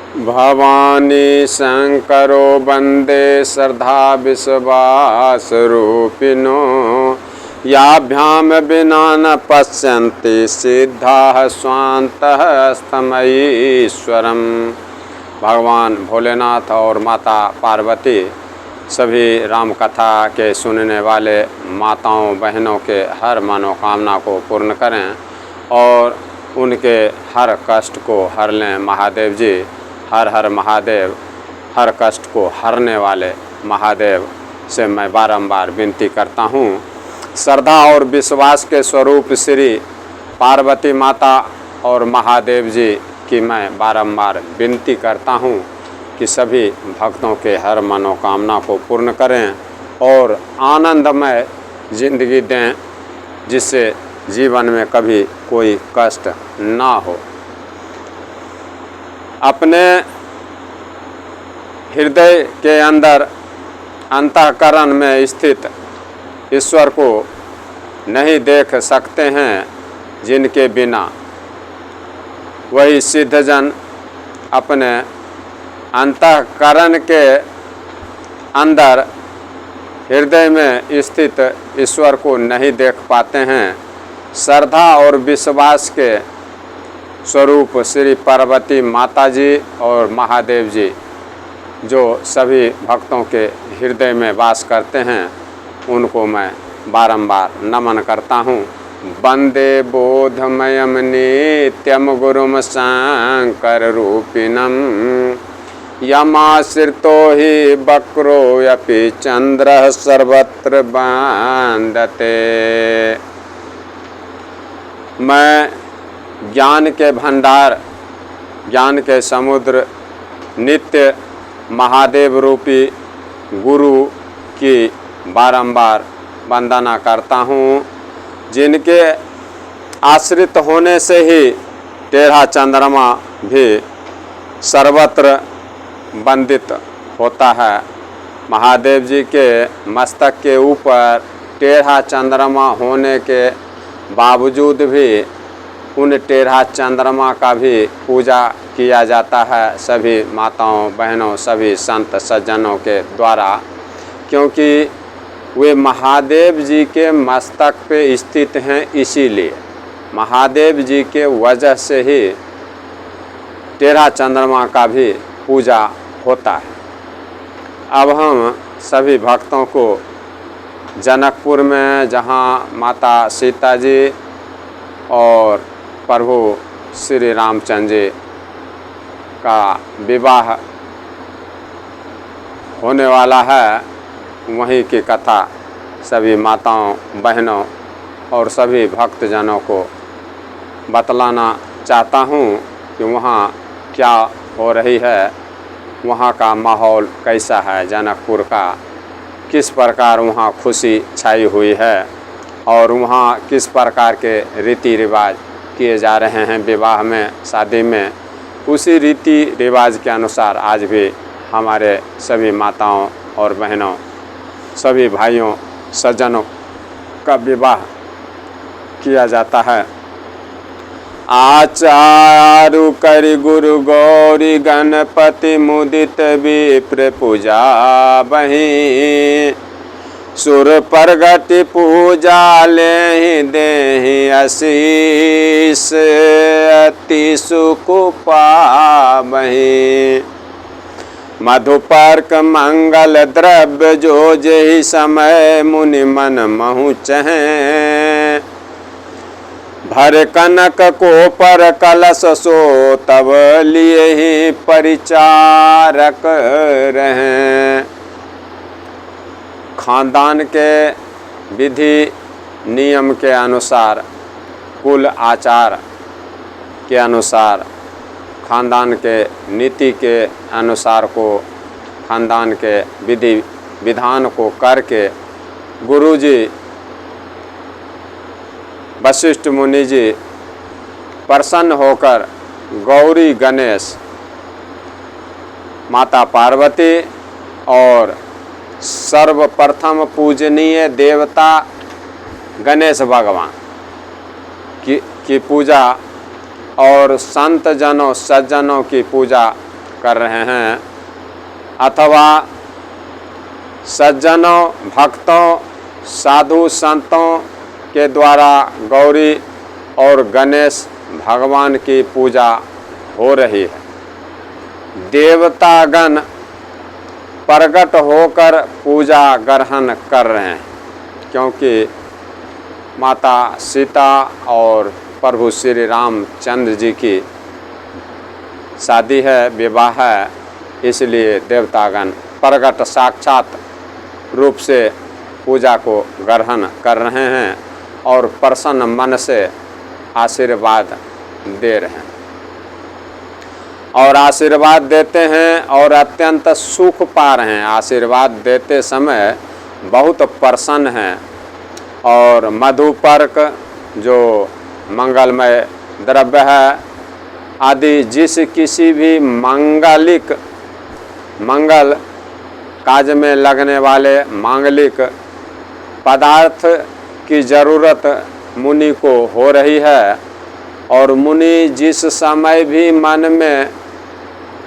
भवानी शंकरो वंदे श्रद्धा विश्वास रूपिणो याभ्याम विना न पश्यन्ति सिद्धाः स्वान्तः स्तमयीश्वरम्। भगवान भोलेनाथ और माता पार्वती सभी राम कथा के सुनने वाले माताओं बहनों के हर मनोकामना को पूर्ण करें और उनके हर कष्ट को हर लें। महादेव जी, हर हर महादेव, हर कष्ट को हरने वाले महादेव से मैं बारंबार विनती करता हूँ। श्रद्धा और विश्वास के स्वरूप श्री पार्वती माता और महादेव जी की मैं बारंबार विनती करता हूँ कि सभी भक्तों के हर मनोकामना को पूर्ण करें और आनंदमय जिंदगी दें, जिससे जीवन में कभी कोई कष्ट ना हो। अपने हृदय के अंदर अंतःकरण में स्थित ईश्वर को नहीं देख सकते हैं, जिनके बिना वही सिद्धजन अपने अंतःकरण के अंदर हृदय में स्थित ईश्वर को नहीं देख पाते हैं। श्रद्धा और विश्वास के स्वरूप श्री पार्वती माता जी और महादेव जी जो सभी भक्तों के हृदय में वास करते हैं, उनको मैं बारंबार नमन करता हूँ। वंदे बोधमयम नित्यम गुरुम शंकर रूपिणम यमाश्रितो हि वक्रो यपि चंद्र सर्वत्र बांधते। मैं ज्ञान के भंडार, ज्ञान के समुद्र, नित्य महादेव रूपी गुरु की बारंबार वंदना करता हूँ, जिनके आश्रित होने से ही टेढ़ा चंद्रमा भी सर्वत्र वंदित होता है। महादेव जी के मस्तक के ऊपर टेढ़ा चंद्रमा होने के बावजूद भी उन टेढ़ा चंद्रमा का भी पूजा किया जाता है सभी माताओं बहनों, सभी संत सज्जनों के द्वारा, क्योंकि वे महादेव जी के मस्तक पे स्थित हैं। इसीलिए महादेव जी के वजह से ही टेढ़ा चंद्रमा का भी पूजा होता है। अब हम सभी भक्तों को जनकपुर में, जहाँ माता सीता जी और प्रभु श्री रामचंद्र जी का विवाह होने वाला है, वहीं की कथा सभी माताओं बहनों और सभी भक्तजनों को बतलाना चाहता हूँ कि वहाँ क्या हो रही है, वहाँ का माहौल कैसा है, जनकपुर का किस प्रकार वहाँ खुशी छाई हुई है और वहाँ किस प्रकार के रीति रिवाज किए जा रहे हैं विवाह में, शादी में। उसी रीति रिवाज के अनुसार आज भी हमारे सभी माताओं और बहनों, सभी भाइयों सज्जनों का विवाह किया जाता है। आचारु करि गुरु गौरी गणपति मुदित विप्र पूजा बहि सुर प्रगति पूजा लेहि देहि आशीष अति सुख पावहि। मधुपर्क मंगल द्रव्य जो जेहि समय मुनि मन महु चहें भर कनक को पर कलश सो तब लिए ही परिचारक रहें। खानदान के विधि नियम के अनुसार, कुल आचार के अनुसार, खानदान के नीति के अनुसार को, खानदान के विधि विधान को करके गुरुजी वशिष्ठ मुनि जी प्रसन्न होकर गौरी गणेश, माता पार्वती और सर्वप्रथम पूजनीय देवता गणेश भगवान की पूजा और संत जनों सज्जनों की पूजा कर रहे हैं, अथवा सज्जनों, भक्तों, साधु संतों के द्वारा गौरी और गणेश भगवान की पूजा हो रही है। देवतागण प्रकट होकर पूजा ग्रहण कर रहे हैं, क्योंकि माता सीता और प्रभु श्री रामचंद्र जी की शादी है, विवाह है, इसलिए देवतागण प्रकट साक्षात रूप से पूजा को ग्रहण कर रहे हैं और प्रसन्न मन से आशीर्वाद दे रहे हैं और आशीर्वाद देते हैं और अत्यंत सुख पा रहे हैं। आशीर्वाद देते समय बहुत प्रसन्न हैं और मधुपर्क जो मंगलमय द्रव्य है आदि जिस किसी भी मंगल काज में लगने वाले मांगलिक पदार्थ की ज़रूरत मुनि को हो रही है और मुनि जिस समय भी मन में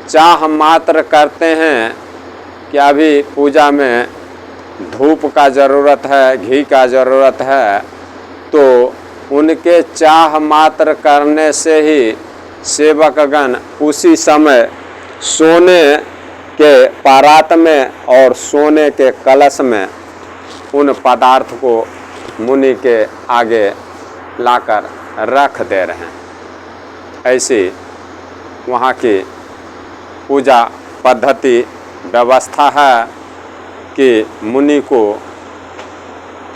चाह मात्र करते हैं कि अभी पूजा में धूप का ज़रूरत है, घी का ज़रूरत है, तो उनके चाह मात्र करने से ही सेवकगण उसी समय सोने के परात में और सोने के कलश में उन पदार्थ को मुनि के आगे लाकर रख दे रहे हैं। ऐसी वहाँ की पूजा पद्धति व्यवस्था है कि मुनि को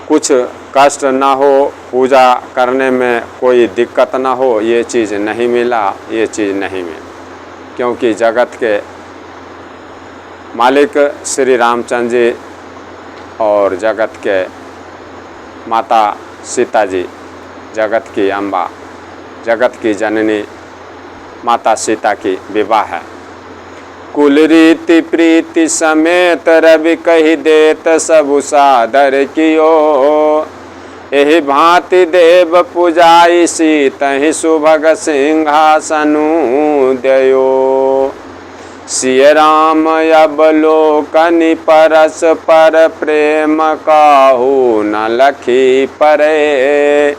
कुछ कष्ट ना हो, पूजा करने में कोई दिक्कत ना हो, ये चीज़ नहीं मिला, ये चीज़ नहीं मिली, क्योंकि जगत के मालिक श्री रामचंद्र जी और जगत के माता सीता जी, जगत की अम्बा, जगत की जननी माता सीता की विवाह है। कुल रीति प्रीति समेत रवि कही देत सबु सादर कियो, एहि भांति देव पूजाई सीतहि सुभग सिंहासनु दयो। सिय राम अवलोकनि परस पर प्रेम काहू न लखी परे,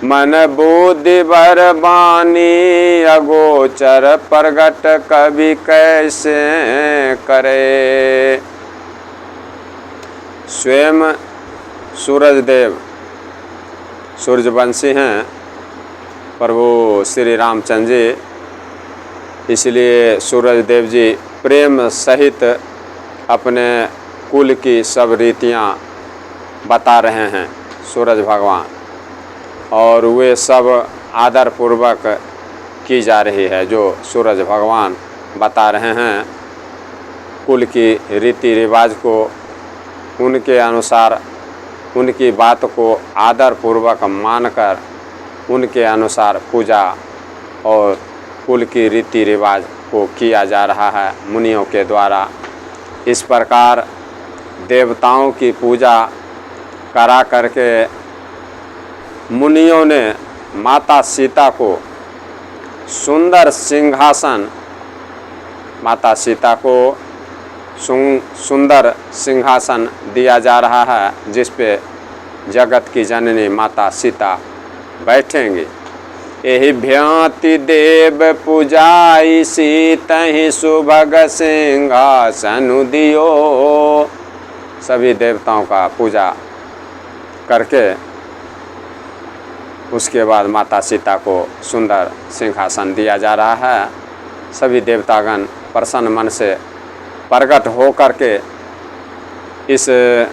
मन बुद्धि बर बानी अगोचर प्रगट कवि कैसे करे। स्वयं सूरजदेव सूर्यवंशी हैं प्रभु श्री रामचंद्र जी, इसलिए सूरजदेव जी प्रेम सहित अपने कुल की सब रीतियाँ बता रहे हैं सूरज भगवान, और वे सब आदर पूर्वक की जा रही है जो सूरज भगवान बता रहे हैं। कुल की रीति रिवाज को उनके अनुसार, उनकी बात को आदर पूर्वक मानकर उनके अनुसार पूजा और कुल की रीति रिवाज को किया जा रहा है मुनियों के द्वारा। इस प्रकार देवताओं की पूजा करा करके मुनियों ने माता सीता को सुंदर सिंहासन, माता सीता को सुंदर सिंहासन दिया जा रहा है जिस पे जगत की जननी माता सीता बैठेंगी। एहि भ्यांति देव पूजाई सीतहि सुभग सिंहासनु दियो। सभी देवताओं का पूजा करके उसके बाद माता सीता को सुंदर सिंहासन दिया जा रहा है। सभी देवतागण प्रसन्न मन से प्रकट हो करके इस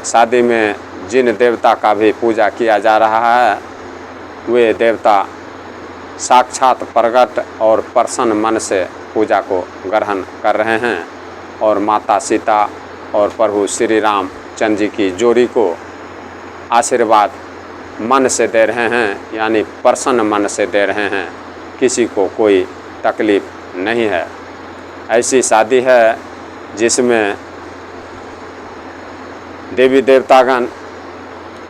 शादी में जिन देवता का भी पूजा किया जा रहा है वे देवता साक्षात प्रकट और प्रसन्न मन से पूजा को ग्रहण कर रहे हैं और माता सीता और प्रभु श्री रामचंद्र जी की जोड़ी को आशीर्वाद मन से दे रहे हैं, यानी प्रसन्न मन से दे रहे हैं, किसी को कोई तकलीफ नहीं है। ऐसी शादी है जिसमें देवी देवतागण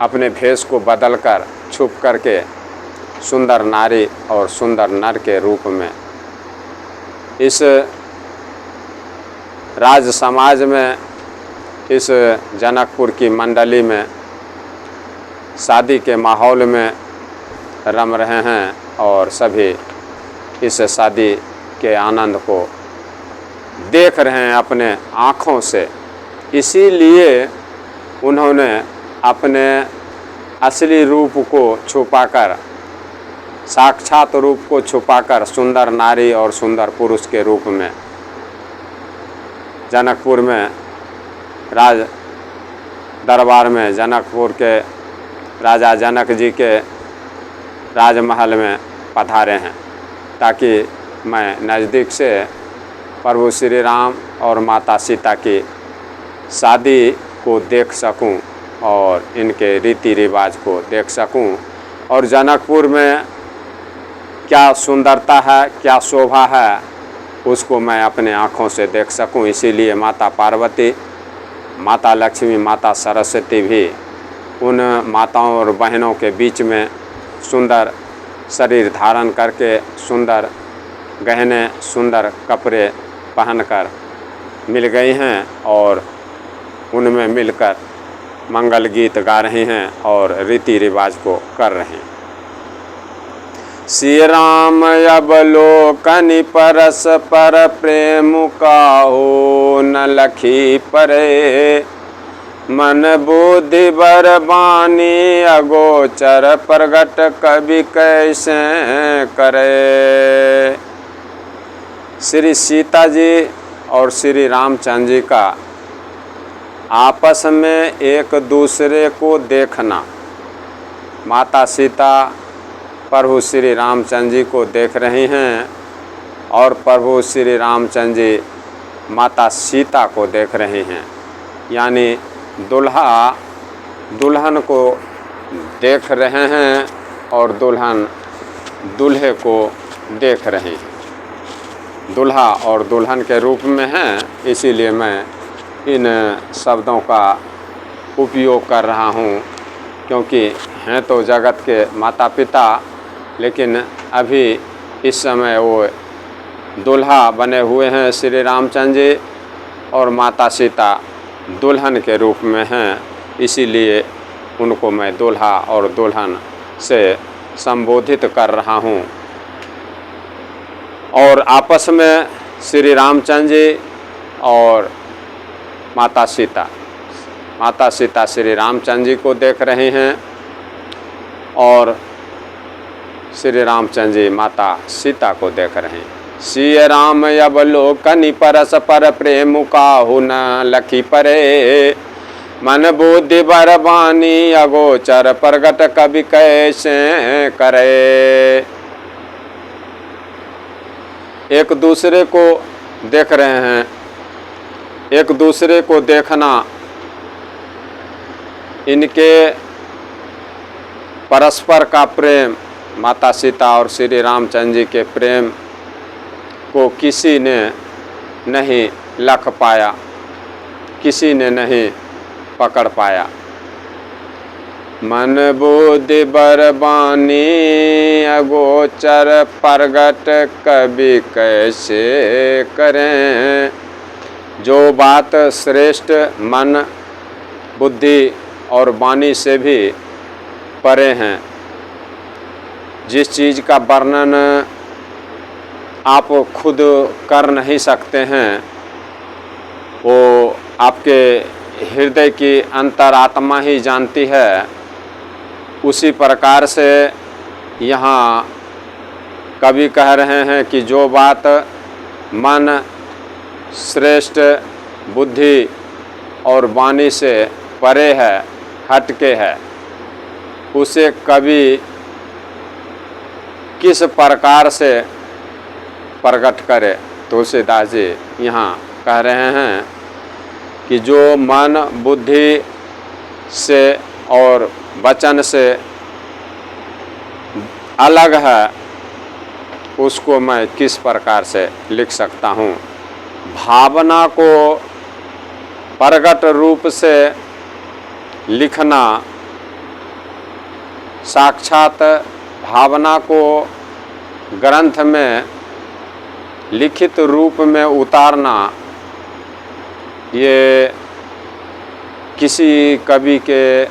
अपने भेष को बदलकर छुप करके सुंदर नारी और सुंदर नर के रूप में इस राज समाज में इस जनकपुर की मंडली में शादी के माहौल में रम रहे हैं और सभी इस शादी के आनंद को देख रहे हैं अपने आँखों से। इसीलिए उन्होंने अपने असली रूप को छुपाकर, साक्षात रूप को छुपाकर सुंदर नारी और सुंदर पुरुष के रूप में जनकपुर में राज दरबार में, जनकपुर के राजा जनक जी के राजमहल में पधारे हैं, ताकि मैं नज़दीक से प्रभु श्री राम और माता सीता की शादी को देख सकूं और इनके रीति रिवाज को देख सकूं, और जनकपुर में क्या सुंदरता है, क्या शोभा है, उसको मैं अपने आँखों से देख सकूं। इसीलिए माता पार्वती, माता लक्ष्मी, माता सरस्वती भी उन माताओं और बहनों के बीच में सुंदर शरीर धारण करके, सुंदर गहने, सुंदर कपड़े पहनकर मिल गई हैं और उनमें मिलकर मंगल गीत गा रही हैं और रीति रिवाज को कर रहे हैं। श्री राम अवलोकनि परस पर प्रेम काहू न लखी परे, मन बुद्धि बर बानी अगोचर प्रगट कवि कैसे करे। श्री सीता जी और श्री रामचंद्र जी का आपस में एक दूसरे को देखना, माता सीता प्रभु श्री रामचंद्र जी को देख रही हैं और प्रभु श्री रामचंद्र जी माता सीता को देख रहे हैं, यानी दुल्हा दुल्हन को देख रहे हैं और दुल्हन दूल्हे को देख रहे हैं। दुल्हा और दुल्हन के रूप में हैं, इसीलिए मैं इन शब्दों का उपयोग कर रहा हूँ, क्योंकि हैं तो जगत के माता पिता, लेकिन अभी इस समय वो दुल्हा बने हुए हैं श्री रामचंद्र जी और माता सीता दुल्हन के रूप में हैं, इसीलिए उनको मैं दुल्हा और दुल्हन से संबोधित कर रहा हूँ। और आपस में श्री रामचंद्र जी और माता सीता श्री रामचंद्र जी को देख रहे हैं और श्री रामचंद्र जी माता सीता को देख रहे हैं। श्री राम अवलोकनि परस पर प्रेम काहू न लखी परे, मन बुद्धि बर बानी अगोचर प्रगट कवि कैसे करे। एक दूसरे को देख रहे हैं, एक दूसरे को देखना, इनके परस्पर का प्रेम, माता सीता और श्री रामचंद्र जी के प्रेम को किसी ने नहीं लख पाया, किसी ने नहीं पकड़ पाया। मन बुद्धि बर बानी अगोचर प्रगट कवि कैसे करें। जो बात श्रेष्ठ मन, बुद्धि और वाणी से भी परे हैं, जिस चीज़ का वर्णन आप खुद कर नहीं सकते हैं, वो आपके हृदय की अंतरात्मा ही जानती है। उसी प्रकार से यहाँ कवि कह रहे हैं कि जो बात मन, श्रेष्ठ बुद्धि और वाणी से परे है, हटके है, उसे कवि किस प्रकार से प्रकट करे। तुलसीदास जी यहाँ कह रहे हैं कि जो मन, बुद्धि से और वचन से अलग है, उसको मैं किस प्रकार से लिख सकता हूँ। भावना को प्रगट रूप से लिखना, साक्षात भावना को ग्रंथ में लिखित रूप में उतारना, ये किसी कवि के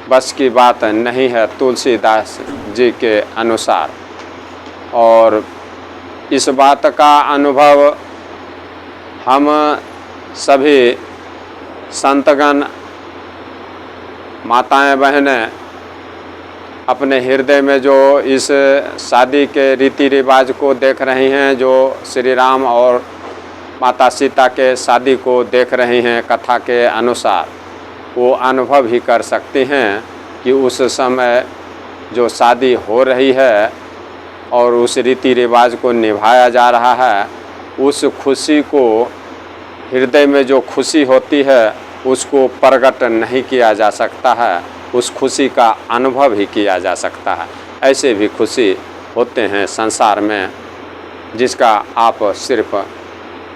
बस की बात नहीं है तुलसीदास जी के अनुसार। और इस बात का अनुभव हम सभी संतगण, माताएं, बहनें अपने हृदय में जो इस शादी के रीति रिवाज को देख रही हैं, जो श्री राम और माता सीता के शादी को देख रही हैं कथा के अनुसार, वो अनुभव ही कर सकती हैं कि उस समय जो शादी हो रही है और उस रीति रिवाज को निभाया जा रहा है, उस खुशी को, हृदय में जो खुशी होती है उसको प्रकट नहीं किया जा सकता है, उस खुशी का अनुभव ही किया जा सकता है। ऐसे भी खुशी होते हैं संसार में जिसका आप सिर्फ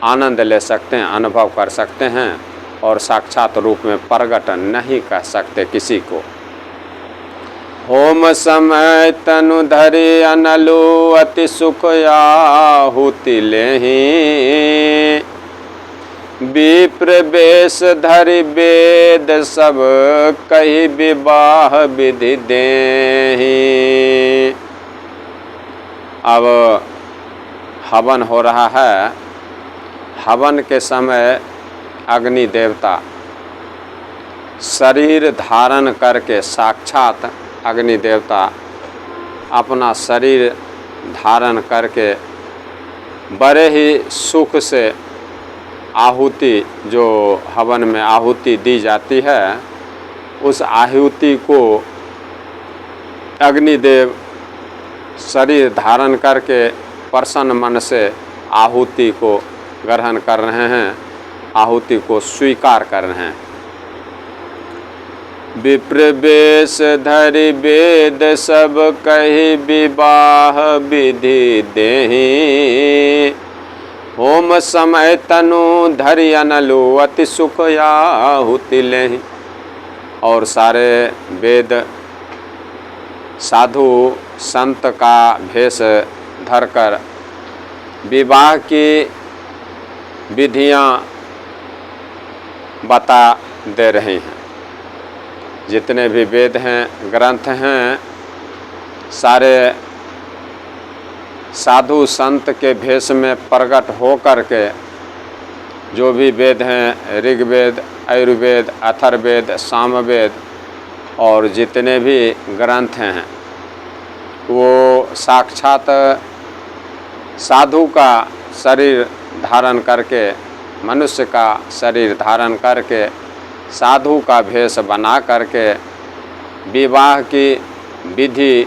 आनंद ले सकते हैं, अनुभव कर सकते हैं और साक्षात रूप में प्रकट नहीं कर सकते किसी को। होम समय तनु धरि अनलु अति सुख आहुति लेहि, विप्र बेश धरि वेद सब कही विवाह विधि देहि। अब हवन हो रहा है। हवन के समय अग्नि देवता शरीर धारण करके, साक्षात अग्नि देवता अपना शरीर धारण करके बड़े ही सुख से आहुति, जो हवन में आहुति दी जाती है, उस आहुति को अग्निदेव शरीर धारण करके प्रसन्न मन से आहुति को ग्रहण कर रहे हैं, आहुति को स्वीकार कर रहे हैं। विप्र बेश धरि वेद सब कही विवाह विधि देहि, होम समय तनु धरि अनलु अति सुख आहुति लेहि। और सारे वेद साधु संत का भेष धरकर विवाह की विधियां बता दे रहे हैं। जितने भी वेद हैं, ग्रंथ हैं, सारे साधु संत के भेष में प्रकट हो करके जो भी वेद हैं, ऋग्वेद, आयुर्वेद, अथर्ववेद, सामवेद और जितने भी ग्रंथ हैं, वो साक्षात साधु का शरीर धारण करके, मनुष्य का शरीर धारण करके, साधु का भेष बना करके विवाह की विधि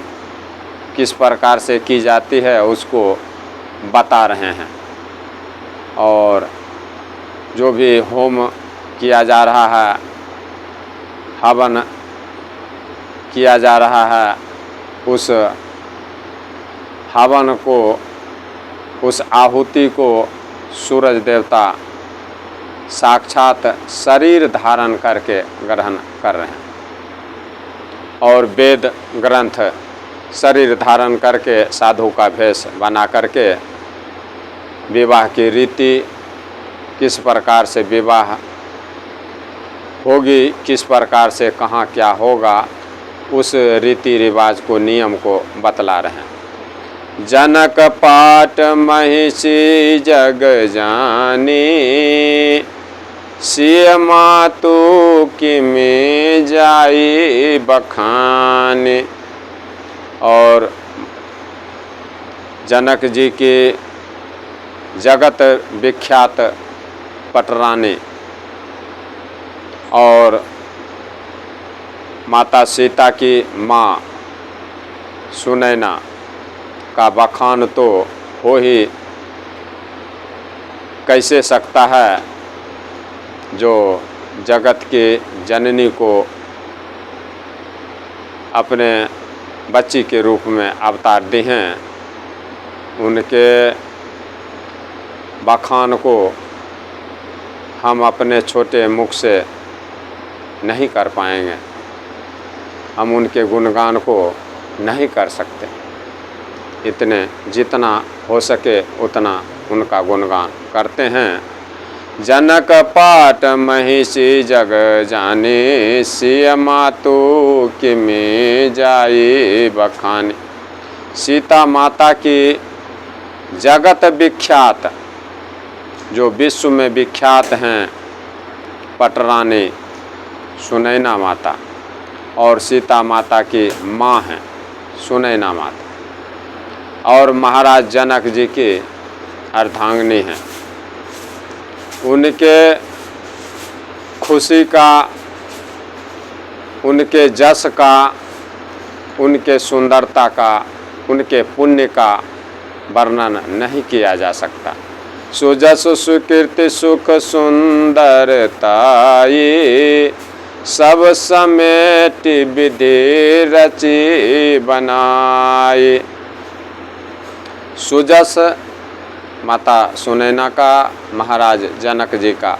किस प्रकार से की जाती है उसको बता रहे हैं। और जो भी होम किया जा रहा है, हवन किया जा रहा है, उस हवन को, उस आहुति को सूरज देवता साक्षात शरीर धारण करके ग्रहण कर रहे हैं। और वेद ग्रंथ शरीर धारण करके साधु का भेष बना करके विवाह की रीति, किस प्रकार से विवाह होगी, किस प्रकार से कहाँ क्या होगा, उस रीति रिवाज को, नियम को बतला रहे हैं। जनक पाट महिषी जग जानी, सिय मातु किमें जाई बखाने। और जनक जी की जगत विख्यात पटरानी और माता सीता की माँ सुनैना का बखान तो हो ही कैसे सकता है, जो जगत के जननी को अपने बच्ची के रूप में अवतार दी हैं, उनके बखान को हम अपने छोटे मुख से नहीं कर पाएंगे, हम उनके गुणगान को नहीं कर सकते। इतने जितना हो सके उतना उनका गुणगान करते हैं। जनक पाट महिषी जग जाने, सिय मातु किमि जाए बखाने। सीता माता की जगत विख्यात, जो विश्व में विख्यात हैं, पटरानी सुनैना माता, और सीता माता की माँ हैं सुनैना माता, और महाराज जनक जी की अर्धांगिनी हैं। उनके खुशी का, उनके जस का, उनके सुंदरता का, उनके पुण्य का वर्णन नहीं किया जा सकता। सुजस सुकीर्ति सुख सुंदरता, ये सब समेट विधि रची बनाए। सुजस माता सुनैना का, महाराज जनक जी का,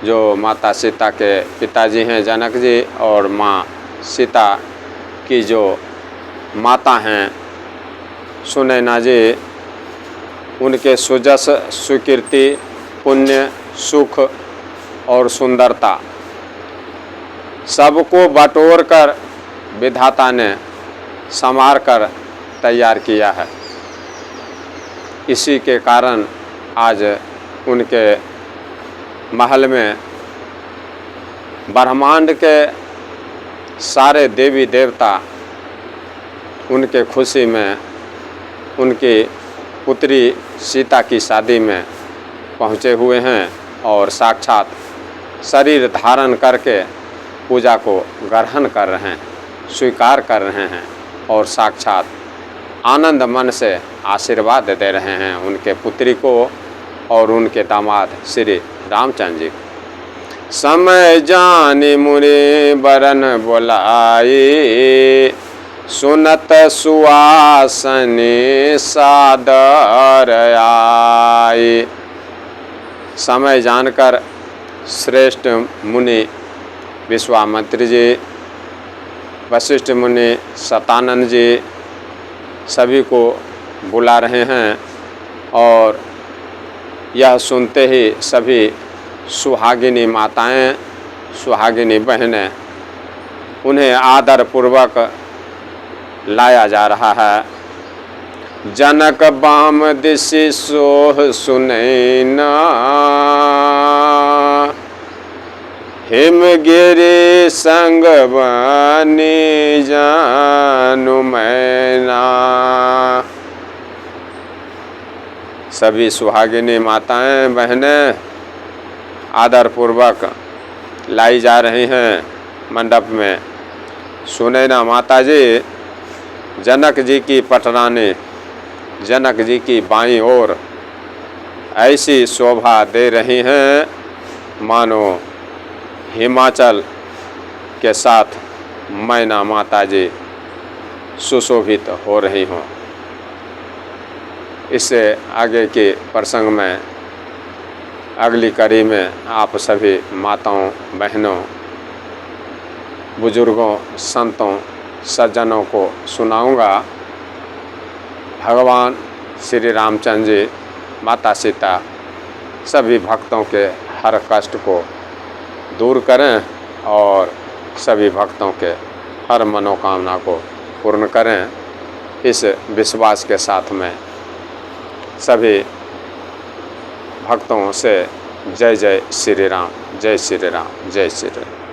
जो माता सीता के पिताजी हैं जनक जी, और माँ सीता की जो माता हैं सुनैना जी, उनके सुजस सुकीर्ति पुण्य सुख और सुंदरता सबको बटोर कर विधाता ने संवार कर तैयार किया है। इसी के कारण आज उनके महल में ब्रह्मांड के सारे देवी देवता उनके खुशी में, उनकी पुत्री सीता की शादी में पहुँचे हुए हैं, और साक्षात शरीर धारण करके पूजा को ग्रहण कर रहे हैं, स्वीकार कर रहे हैं, और साक्षात आनंद मन से आशीर्वाद दे रहे हैं उनके पुत्री को और उनके दामाद श्री रामचंद्र जी। समय जानी मुनि बरन बोलाए, सुनत सुवासनी सादर आए। समय जानकर श्रेष्ठ मुनि विश्वामित्र जी, वशिष्ठ मुनि, शतानंद जी सभी को बुला रहे हैं, और यह सुनते ही सभी सुहागिनी माताएं, सुहागिनी बहनें, उन्हें आदर पूर्वक लाया जा रहा है। जनक बाम दिशि सोह सुनैना, हिमगिरि संग बनी जानु मैना। सभी सुहागिनी माताएं बहनें आदर पूर्वक लाई जा रही हैं मंडप में। सुनैना माता जी जनक जी की पटरानी, जनक जी की बाईं ओर ऐसी शोभा दे रही हैं मानो हिमाचल के साथ मैना माता जी सुशोभित हो रही हों। इससे आगे के प्रसंग में, अगली कड़ी में आप सभी माताओं, बहनों, बुजुर्गों, संतों, सज्जनों को सुनाऊंगा। भगवान श्री रामचंद्र जी, माता सीता सभी भक्तों के हर कष्ट को दूर करें और सभी भक्तों के हर मनोकामना को पूर्ण करें। इस विश्वास के साथ में सभी भक्तों से जय जय श्री राम, जय श्री राम, जय श्री राम।